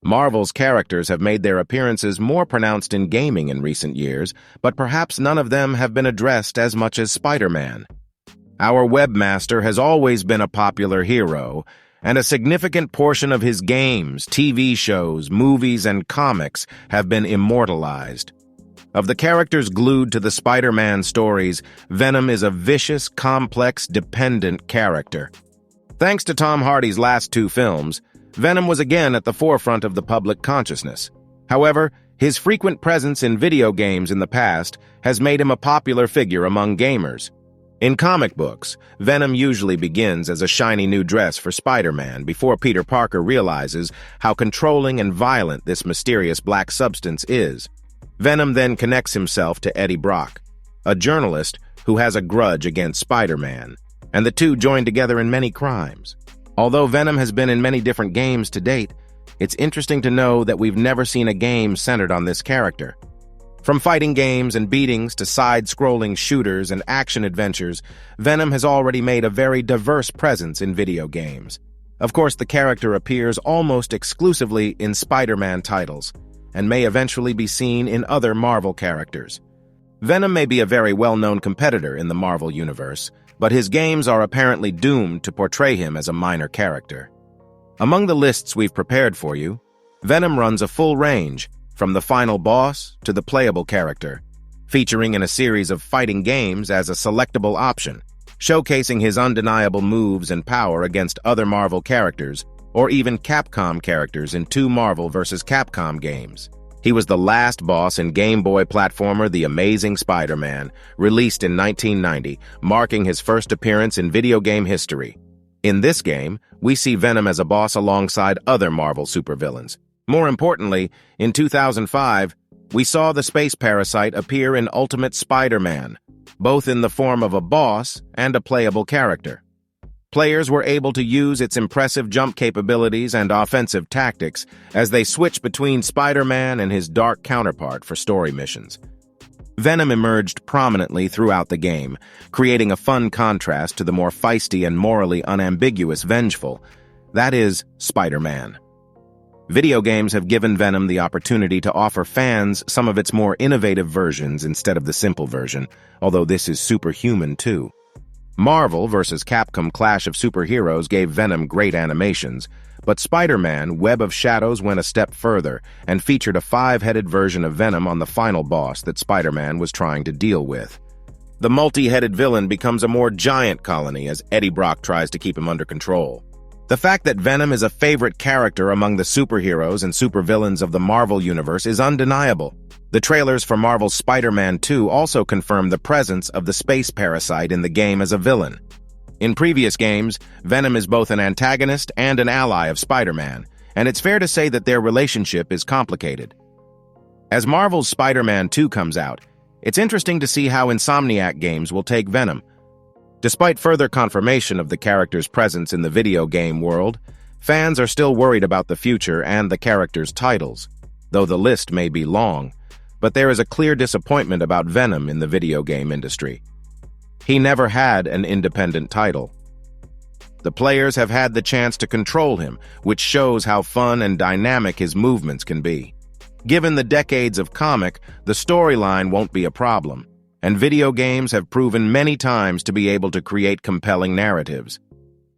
Marvel's characters have made their appearances more pronounced in gaming in recent years, but perhaps none of them have been addressed as much as Spider-Man. Our webmaster has always been a popular hero, and a significant portion of his games, TV shows, movies, and comics have been immortalized. Of the characters glued to the Spider-Man stories, Venom is a vicious, complex, dependent character. Thanks to Tom Hardy's last two films, Venom was again at the forefront of the public consciousness. However, his frequent presence in video games in the past has made him a popular figure among gamers. In comic books, Venom usually begins as a shiny new dress for Spider-Man before Peter Parker realizes how controlling and violent this mysterious black substance is. Venom then connects himself to Eddie Brock, a journalist who has a grudge against Spider-Man, and the two join together in many crimes. Although Venom has been in many different games to date, it's interesting to know that we've never seen a game centered on this character. From fighting games and beatings to side-scrolling shooters and action adventures, Venom has already made a very diverse presence in video games. Of course, the character appears almost exclusively in Spider-Man titles, and may eventually be seen in other Marvel characters. Venom may be a very well-known competitor in the Marvel universe, but his games are apparently doomed to portray him as a minor character. Among the lists we've prepared for you, Venom runs a full range, from the final boss to the playable character, featuring in a series of fighting games as a selectable option, showcasing his undeniable moves and power against other Marvel characters, or even Capcom characters in two Marvel vs. Capcom games. He was the last boss in Game Boy platformer The Amazing Spider-Man, released in 1990, marking his first appearance in video game history. In this game, we see Venom as a boss alongside other Marvel supervillains. More importantly, in 2005, we saw the space parasite appear in Ultimate Spider-Man, both in the form of a boss and a playable character. Players were able to use its impressive jump capabilities and offensive tactics as they switched between Spider-Man and his dark counterpart for story missions. Venom emerged prominently throughout the game, creating a fun contrast to the more feisty and morally unambiguous Vengeful, that is, Spider-Man. Video games have given Venom the opportunity to offer fans some of its more innovative versions instead of the simple version, although this is superhuman too. Marvel vs. Capcom Clash of Superheroes gave Venom great animations, but Spider-Man Web of Shadows went a step further and featured a five-headed version of Venom on the final boss that Spider-Man was trying to deal with. The multi-headed villain becomes a more giant colony as Eddie Brock tries to keep him under control. The fact that Venom is a favorite character among the superheroes and supervillains of the Marvel Universe is undeniable. The trailers for Marvel's Spider-Man 2 also confirm the presence of the space parasite in the game as a villain. In previous games, Venom is both an antagonist and an ally of Spider-Man, and it's fair to say that their relationship is complicated. As Marvel's Spider-Man 2 comes out, it's interesting to see how Insomniac Games will take Venom. Despite further confirmation of the character's presence in the video game world, fans are still worried about the future and the character's titles, though the list may be long. But there is a clear disappointment about Venom in the video game industry. He never had an independent title. The players have had the chance to control him, which shows how fun and dynamic his movements can be. Given the decades of comic, the storyline won't be a problem, and video games have proven many times to be able to create compelling narratives.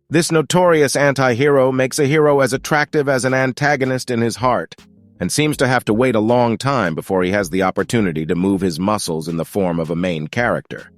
This notorious anti-hero makes a hero as attractive as an antagonist in his heart, and seems to have to wait a long time before he has the opportunity to move his muscles in the form of a main character.